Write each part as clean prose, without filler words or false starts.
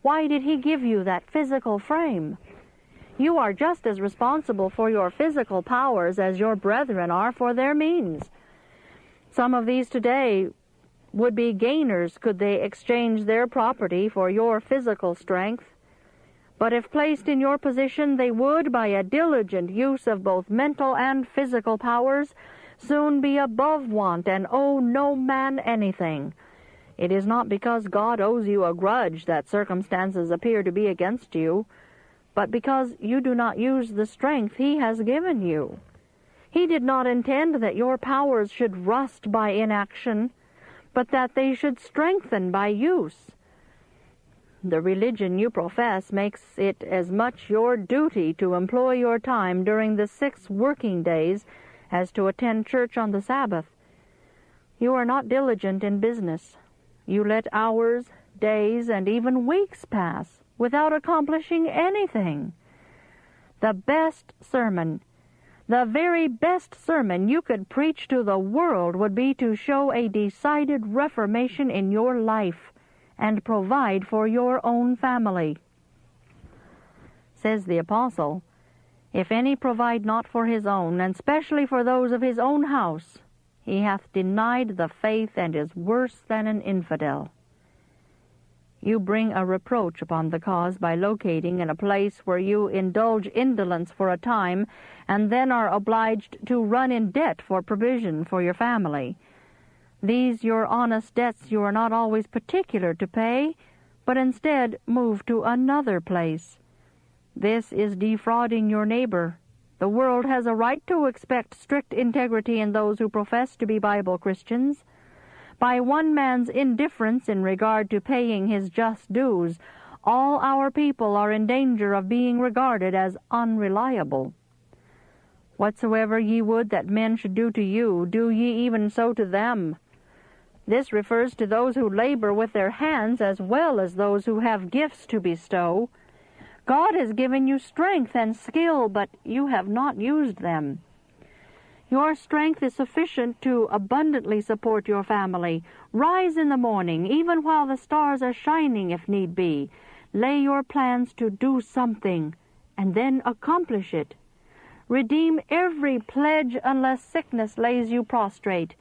Why did He give you that physical frame? You are just as responsible for your physical powers as your brethren are for their means. Some of these today would be gainers could they exchange their property for your physical strength. But if placed in your position, they would, by a diligent use of both mental and physical powers, soon be above want and owe no man anything. It is not because God owes you a grudge that circumstances appear to be against you, but because you do not use the strength He has given you. He did not intend that your powers should rust by inaction, but that they should strengthen by use. The religion you profess makes it as much your duty to employ your time during the 6 working days as to attend church on the Sabbath. You are not diligent in business. You let hours, days, and even weeks pass without accomplishing anything. The best sermon, the very best sermon you could preach to the world would be to show a decided reformation in your life and provide for your own family. Says the Apostle, "If any provide not for his own, and specially for those of his own house, he hath denied the faith and is worse than an infidel." You bring a reproach upon the cause by locating in a place where you indulge indolence for a time and then are obliged to run in debt for provision for your family. These your honest debts you are not always particular to pay, but instead move to another place. This is defrauding your neighbor. The world has a right to expect strict integrity in those who profess to be Bible Christians. By one man's indifference in regard to paying his just dues, all our people are in danger of being regarded as unreliable. Whatsoever ye would that men should do to you, do ye even so to them. This refers to those who labor with their hands as well as those who have gifts to bestow. God has given you strength and skill, but you have not used them. Your strength is sufficient to abundantly support your family. Rise in the morning, even while the stars are shining if need be. Lay your plans to do something, and then accomplish it. Redeem every pledge unless sickness lays you prostrate.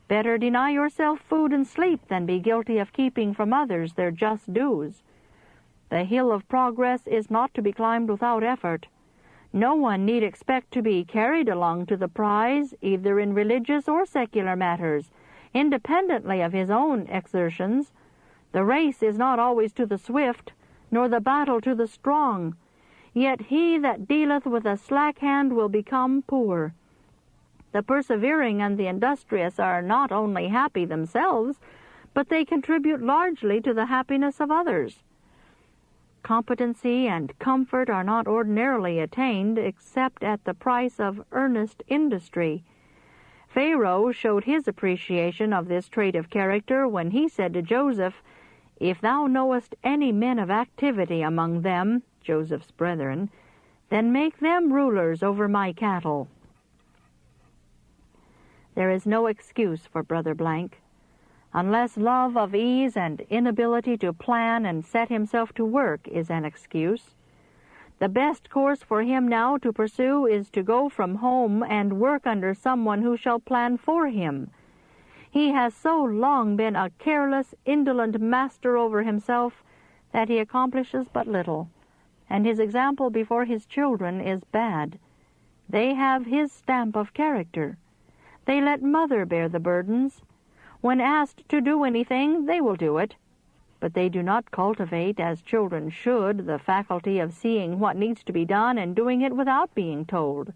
Better deny yourself food and sleep than be guilty of keeping from others their just dues. The hill of progress is not to be climbed without effort. No one need expect to be carried along to the prize, either in religious or secular matters, independently of his own exertions. The race is not always to the swift, nor the battle to the strong. Yet he that dealeth with a slack hand will become poor. The persevering and the industrious are not only happy themselves, but they contribute largely to the happiness of others. Competency and comfort are not ordinarily attained except at the price of earnest industry. Pharaoh showed his appreciation of this trait of character when he said to Joseph, "If thou knowest any men of activity among them," Joseph's brethren, "then make them rulers over my cattle." There is no excuse for Brother Blank. Unless love of ease and inability to plan and set himself to work is an excuse. The best course for him now to pursue is to go from home and work under someone who shall plan for him. He has so long been a careless, indolent master over himself that he accomplishes but little, and his example before his children is bad. They have his stamp of character. They let mother bear the burdens. When asked to do anything, they will do it, but they do not cultivate, as children should, the faculty of seeing what needs to be done and doing it without being told.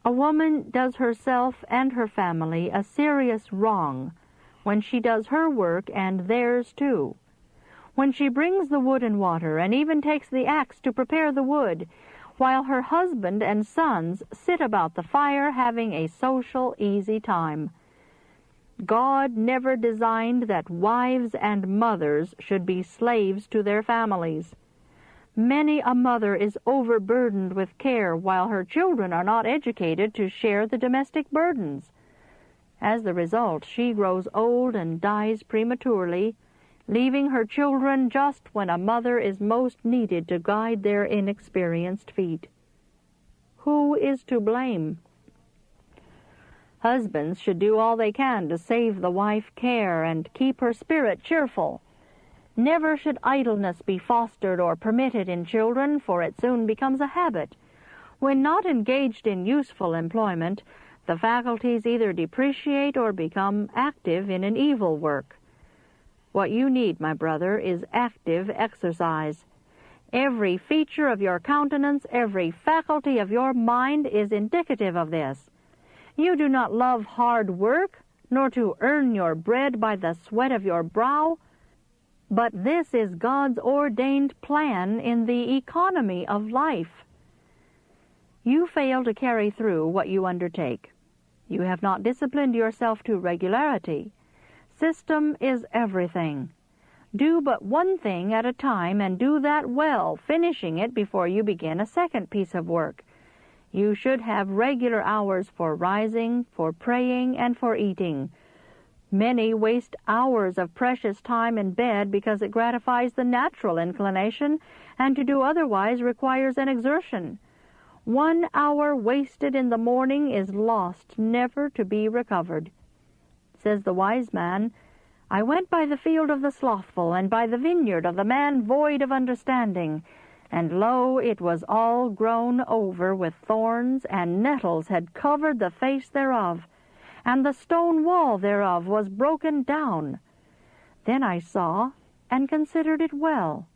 A woman does herself and her family a serious wrong when she does her work and theirs too. When she brings the wood and water, and even takes the axe to prepare the wood, while her husband and sons sit about the fire having a social, easy time. God never designed that wives and mothers should be slaves to their families. Many a mother is overburdened with care while her children are not educated to share the domestic burdens. As the result, she grows old and dies prematurely, leaving her children just when a mother is most needed to guide their inexperienced feet. Who is to blame? Husbands should do all they can to save the wife care and keep her spirit cheerful. Never should idleness be fostered or permitted in children, for it soon becomes a habit. When not engaged in useful employment, the faculties either depreciate or become active in an evil work. What you need, my brother, is active exercise. Every feature of your countenance, every faculty of your mind is indicative of this. You do not love hard work, nor to earn your bread by the sweat of your brow, but this is God's ordained plan in the economy of life. You fail to carry through what you undertake. You have not disciplined yourself to regularity. System is everything. Do but one thing at a time, and do that well, finishing it before you begin a second piece of work. You should have regular hours for rising, for praying, and for eating. Many waste hours of precious time in bed because it gratifies the natural inclination, and to do otherwise requires an exertion. 1 hour wasted in the morning is lost, never to be recovered. Says the wise man, I went by the field of the slothful, and by the vineyard of the man void of understanding. And lo, it was all grown over with thorns, and nettles had covered the face thereof, and the stone wall thereof was broken down. Then I saw, and considered it well.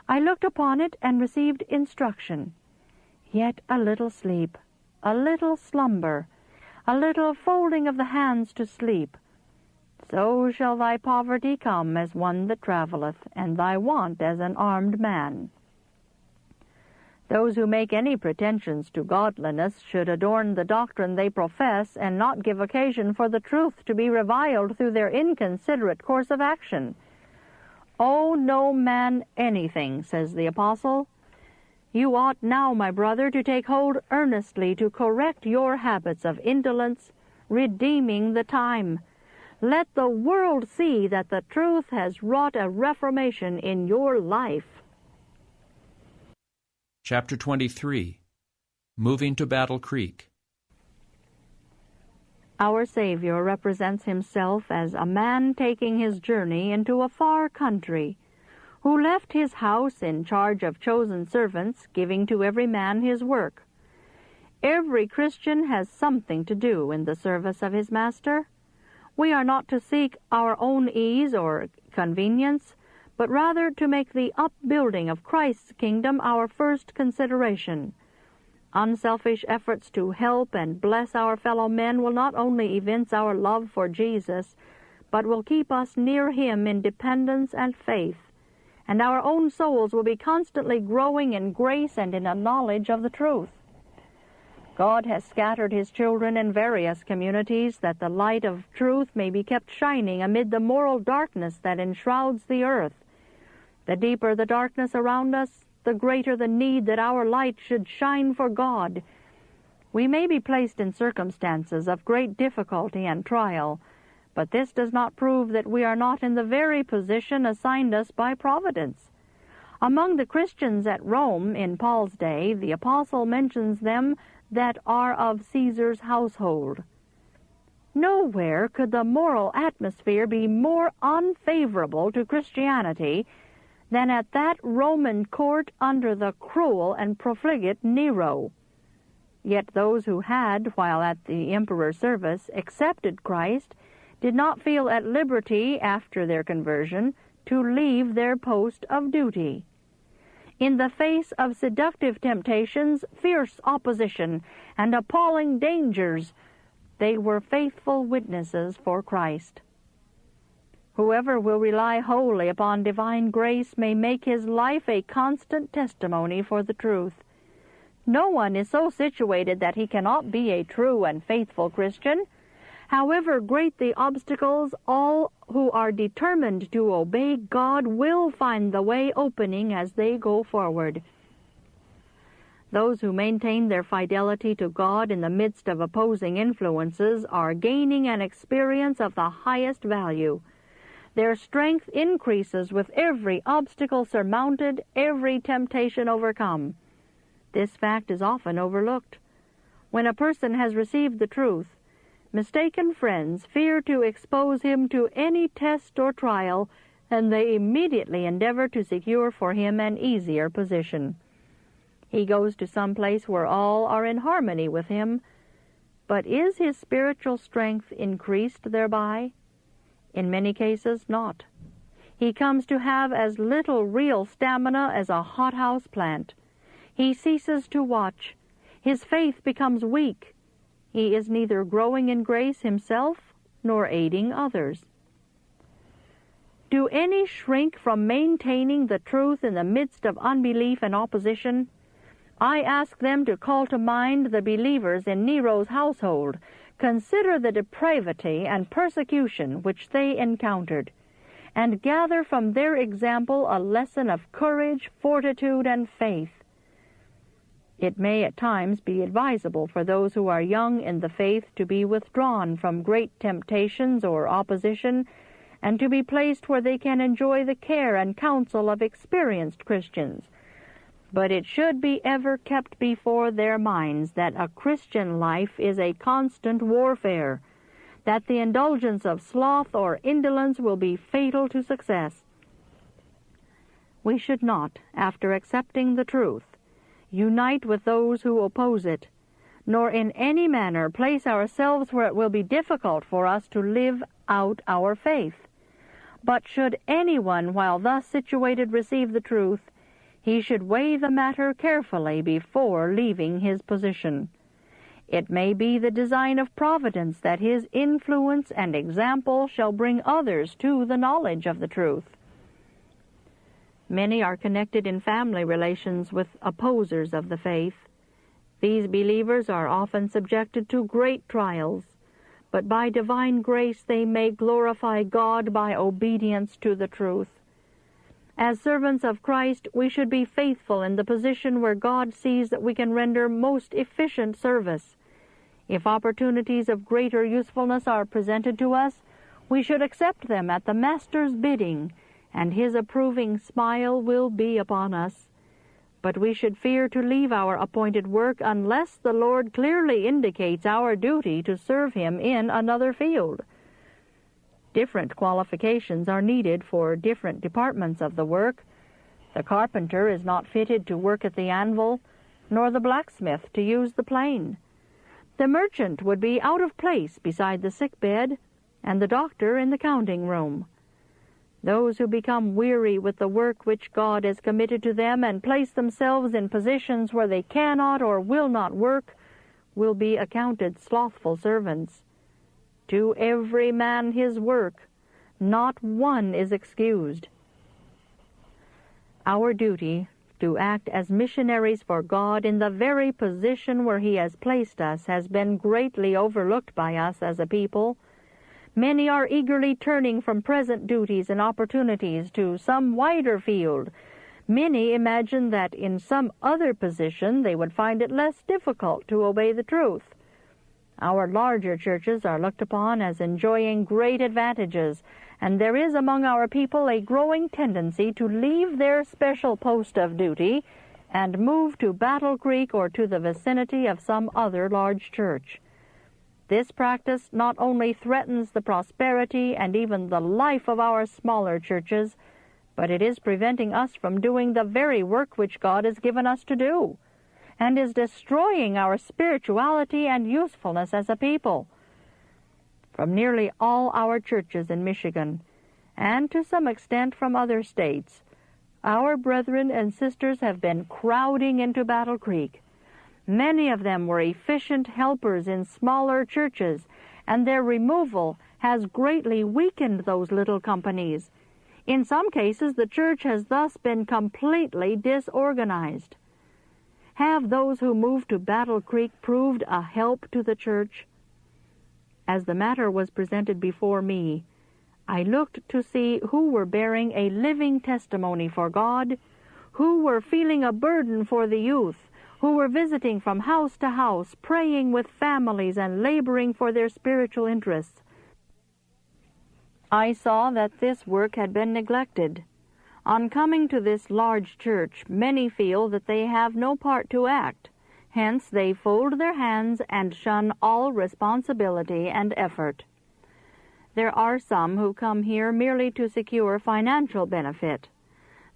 I looked upon it, and received instruction. Yet a little sleep, a little slumber, a little folding of the hands to sleep. So shall thy poverty come as one that travelleth, and thy want as an armed man. Those who make any pretensions to godliness should adorn the doctrine they profess, and not give occasion for the truth to be reviled through their inconsiderate course of action. Owe no man anything, says the apostle. You ought now, my brother, to take hold earnestly to correct your habits of indolence, redeeming the time. Let the world see that the truth has wrought a reformation in your life. Chapter 23. Moving to Battle Creek. Our Savior represents himself as a man taking his journey into a far country, who left his house in charge of chosen servants, giving to every man his work. Every Christian has something to do in the service of his Master. We are not to seek our own ease or convenience, but rather to make the upbuilding of Christ's kingdom our first consideration. Unselfish efforts to help and bless our fellow men will not only evince our love for Jesus, but will keep us near him in dependence and faith, and our own souls will be constantly growing in grace and in a knowledge of the truth. God has scattered his children in various communities that the light of truth may be kept shining amid the moral darkness that enshrouds the earth. The deeper the darkness around us, the greater the need that our light should shine for God. We may be placed in circumstances of great difficulty and trial, but this does not prove that we are not in the very position assigned us by Providence. Among the Christians at Rome in Paul's day, the apostle mentions them that are of Caesar's household. Nowhere could the moral atmosphere be more unfavorable to Christianity than at that Roman court under the cruel and profligate Nero. Yet those who had, while at the emperor's service, accepted Christ, did not feel at liberty after their conversion to leave their post of duty. In the face of seductive temptations, fierce opposition, and appalling dangers, they were faithful witnesses for Christ. Whoever will rely wholly upon divine grace may make his life a constant testimony for the truth. No one is so situated that he cannot be a true and faithful Christian. However great the obstacles, all who are determined to obey God will find the way opening as they go forward. Those who maintain their fidelity to God in the midst of opposing influences are gaining an experience of the highest value. Their strength increases with every obstacle surmounted, every temptation overcome. This fact is often overlooked. When a person has received the truth, mistaken friends fear to expose him to any test or trial, and they immediately endeavor to secure for him an easier position. He goes to some place where all are in harmony with him, but is his spiritual strength increased thereby? In many cases, not. He comes to have as little real stamina as a hothouse plant. He ceases to watch. His faith becomes weak. He is neither growing in grace himself nor aiding others. Do any shrink from maintaining the truth in the midst of unbelief and opposition? I ask them to call to mind the believers in Nero's household. Consider the depravity and persecution which they encountered, and gather from their example a lesson of courage, fortitude, and faith. It may at times be advisable for those who are young in the faith to be withdrawn from great temptations or opposition, and to be placed where they can enjoy the care and counsel of experienced Christians. But it should be ever kept before their minds that a Christian life is a constant warfare, that the indulgence of sloth or indolence will be fatal to success. We should not, after accepting the truth, unite with those who oppose it, nor in any manner place ourselves where it will be difficult for us to live out our faith. But should anyone while thus situated receive the truth, he should weigh the matter carefully before leaving his position. It may be the design of Providence that his influence and example shall bring others to the knowledge of the truth. Many are connected in family relations with opposers of the faith. These believers are often subjected to great trials, but by divine grace they may glorify God by obedience to the truth. As servants of Christ, we should be faithful in the position where God sees that we can render most efficient service. If opportunities of greater usefulness are presented to us, we should accept them at the Master's bidding, and His approving smile will be upon us. But we should fear to leave our appointed work unless the Lord clearly indicates our duty to serve Him in another field. Different qualifications are needed for different departments of the work. The carpenter is not fitted to work at the anvil, nor the blacksmith to use the plane. The merchant would be out of place beside the sick bed, and the doctor in the counting room. Those who become weary with the work which God has committed to them and place themselves in positions where they cannot or will not work will be accounted slothful servants. To every man his work, not one is excused. Our duty to act as missionaries for God in the very position where He has placed us has been greatly overlooked by us as a people. Many are eagerly turning from present duties and opportunities to some wider field. Many imagine that in some other position they would find it less difficult to obey the truth. Our larger churches are looked upon as enjoying great advantages, and there is among our people a growing tendency to leave their special post of duty and move to Battle Creek or to the vicinity of some other large church. This practice not only threatens the prosperity and even the life of our smaller churches, but it is preventing us from doing the very work which God has given us to do, and is destroying our spirituality and usefulness as a people. From nearly all our churches in Michigan, and to some extent from other states, our brethren and sisters have been crowding into Battle Creek. Many of them were efficient helpers in smaller churches, and their removal has greatly weakened those little companies. In some cases, the church has thus been completely disorganized. Have those who moved to Battle Creek proved a help to the church? As the matter was presented before me, I looked to see who were bearing a living testimony for God, who were feeling a burden for the youth, who were visiting from house to house, praying with families and laboring for their spiritual interests. I saw that this work had been neglected. On coming to this large church, many feel that they have no part to act. Hence, they fold their hands and shun all responsibility and effort. There are some who come here merely to secure financial benefit.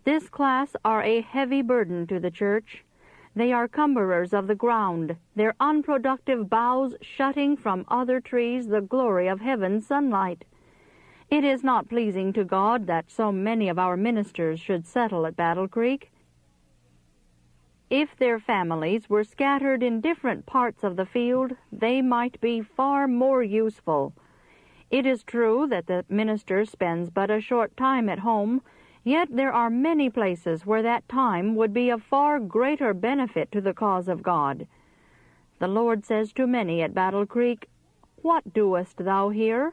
This class are a heavy burden to the church. They are cumberers of the ground, their unproductive boughs shutting from other trees the glory of heaven's sunlight. It is not pleasing to God that so many of our ministers should settle at Battle Creek. If their families were scattered in different parts of the field, they might be far more useful. It is true that the minister spends but a short time at home, yet there are many places where that time would be of far greater benefit to the cause of God. The Lord says to many at Battle Creek, "What doest thou here?"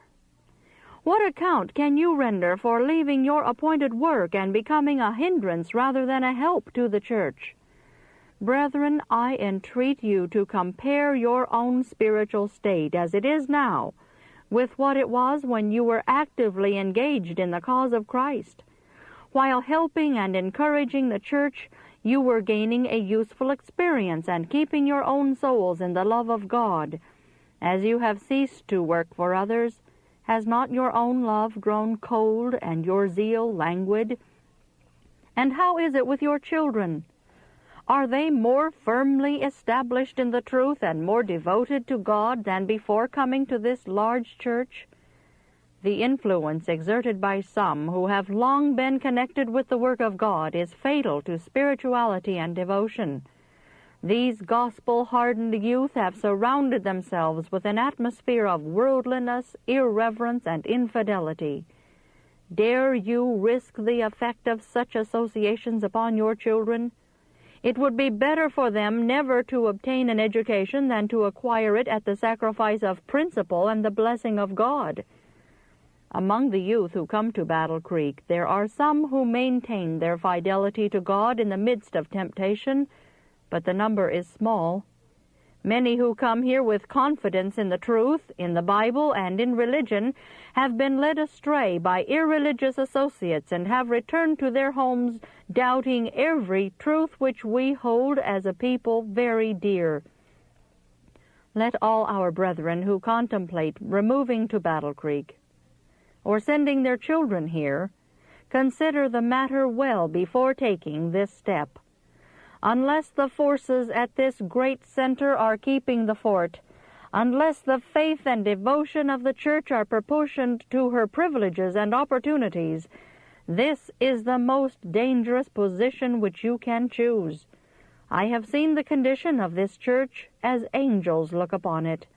What account can you render for leaving your appointed work and becoming a hindrance rather than a help to the church? Brethren, I entreat you to compare your own spiritual state as it is now with what it was when you were actively engaged in the cause of Christ. While helping and encouraging the church, you were gaining a useful experience and keeping your own souls in the love of God. As you have ceased to work for others, has not your own love grown cold and your zeal languid? And how is it with your children? Are they more firmly established in the truth and more devoted to God than before coming to this large church? The influence exerted by some who have long been connected with the work of God is fatal to spirituality and devotion. These gospel-hardened youth have surrounded themselves with an atmosphere of worldliness, irreverence, and infidelity. Dare you risk the effect of such associations upon your children? It would be better for them never to obtain an education than to acquire it at the sacrifice of principle and the blessing of God. Among the youth who come to Battle Creek, there are some who maintain their fidelity to God in the midst of temptation, but the number is small. Many who come here with confidence in the truth, in the Bible, and in religion have been led astray by irreligious associates and have returned to their homes doubting every truth which we hold as a people very dear. Let all our brethren who contemplate removing to Battle Creek or sending their children here consider the matter well before taking this step. Unless the forces at this great center are keeping the fort, unless the faith and devotion of the church are proportioned to her privileges and opportunities, this is the most dangerous position which you can choose. I have seen the condition of this church as angels look upon it.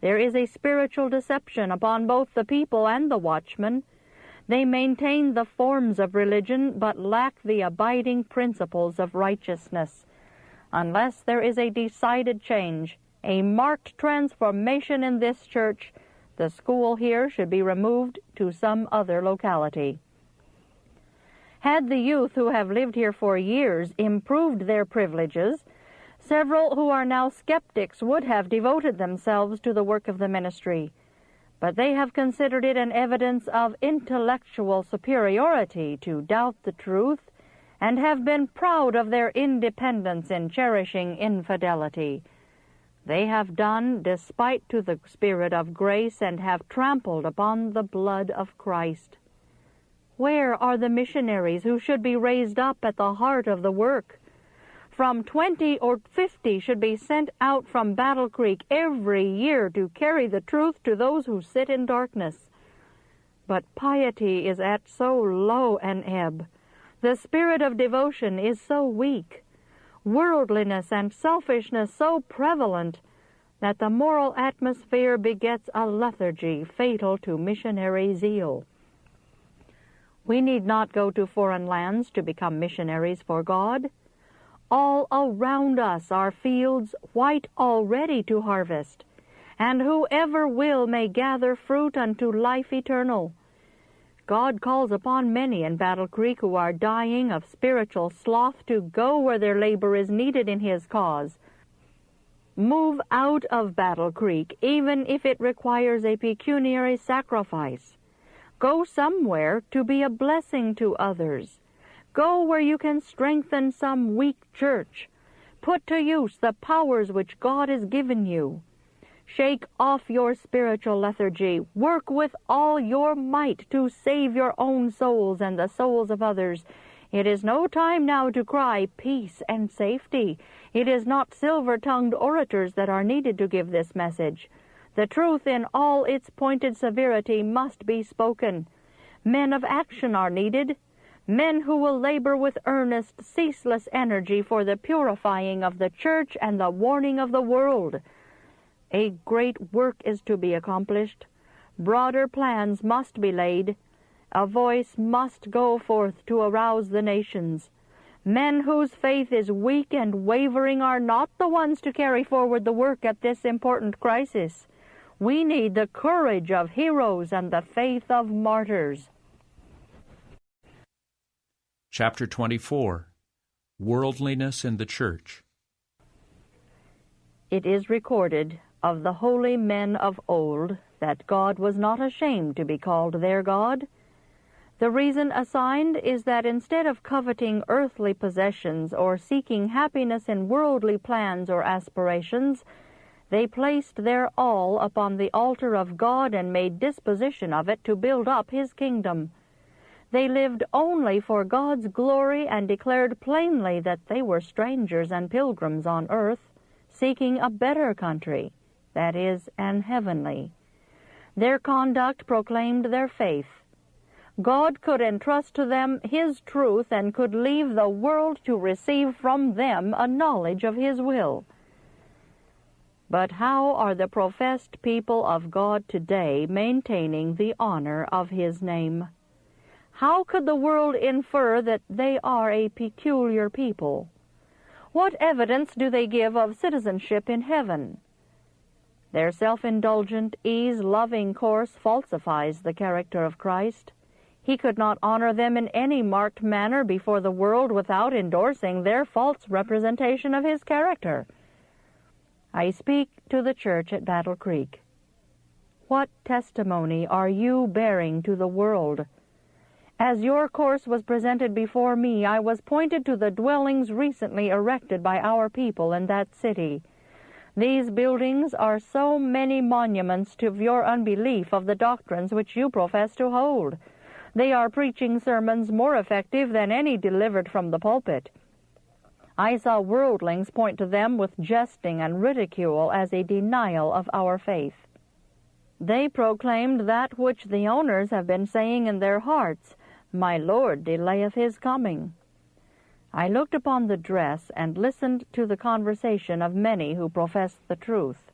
There is a spiritual deception upon both the people and the watchmen. They maintain the forms of religion, but lack the abiding principles of righteousness. Unless there is a decided change, a marked transformation in this church, the school here should be removed to some other locality. Had the youth who have lived here for years improved their privileges, several who are now skeptics would have devoted themselves to the work of the ministry. But they have considered it an evidence of intellectual superiority to doubt the truth, and have been proud of their independence in cherishing infidelity. They have done despite to the Spirit of grace, and have trampled upon the blood of Christ. Where are the missionaries who should be raised up at the heart of the work? From 20 or 50 should be sent out from Battle Creek every year to carry the truth to those who sit in darkness. But piety is at so low an ebb. The spirit of devotion is so weak. Worldliness and selfishness so prevalent that the moral atmosphere begets a lethargy fatal to missionary zeal. We need not go to foreign lands to become missionaries for God. All around us are fields white already to harvest, and whoever will may gather fruit unto life eternal. God calls upon many in Battle Creek who are dying of spiritual sloth to go where their labor is needed in His cause. Move out of Battle Creek, even if it requires a pecuniary sacrifice. Go somewhere to be a blessing to others. Go where you can strengthen some weak church. Put to use the powers which God has given you. Shake off your spiritual lethargy. Work with all your might to save your own souls and the souls of others. It is no time now to cry peace and safety. It is not silver-tongued orators that are needed to give this message. The truth in all its pointed severity must be spoken. Men of action are needed. Men who will labor with earnest, ceaseless energy for the purifying of the church and the warning of the world. A great work is to be accomplished. Broader plans must be laid. A voice must go forth to arouse the nations. Men whose faith is weak and wavering are not the ones to carry forward the work at this important crisis. We need the courage of heroes and the faith of martyrs. Chapter 24. Worldliness in the Church. It is recorded of the holy men of old that God was not ashamed to be called their God. The reason assigned is that instead of coveting earthly possessions or seeking happiness in worldly plans or aspirations, they placed their all upon the altar of God and made disposition of it to build up His kingdom. They lived only for God's glory and declared plainly that they were strangers and pilgrims on earth, seeking a better country, that is, an heavenly. Their conduct proclaimed their faith. God could entrust to them His truth and could leave the world to receive from them a knowledge of His will. But how are the professed people of God today maintaining the honor of His name? How could the world infer that they are a peculiar people? What evidence do they give of citizenship in heaven? Their self-indulgent, ease-loving course falsifies the character of Christ. He could not honor them in any marked manner before the world without endorsing their false representation of His character. I speak to the church at Battle Creek. What testimony are you bearing to the world? As your course was presented before me, I was pointed to the dwellings recently erected by our people in that city. These buildings are so many monuments to your unbelief of the doctrines which you profess to hold. They are preaching sermons more effective than any delivered from the pulpit. I saw worldlings point to them with jesting and ridicule as a denial of our faith. They proclaimed that which the owners have been saying in their hearts, "My Lord delayeth His coming." I looked upon the dress and listened to the conversation of many who professed the truth.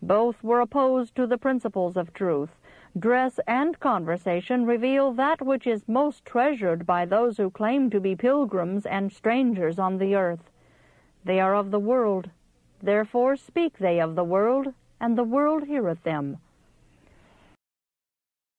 Both were opposed to the principles of truth. Dress and conversation reveal that which is most treasured by those who claim to be pilgrims and strangers on the earth. They are of the world. Therefore speak they of the world, and the world heareth them.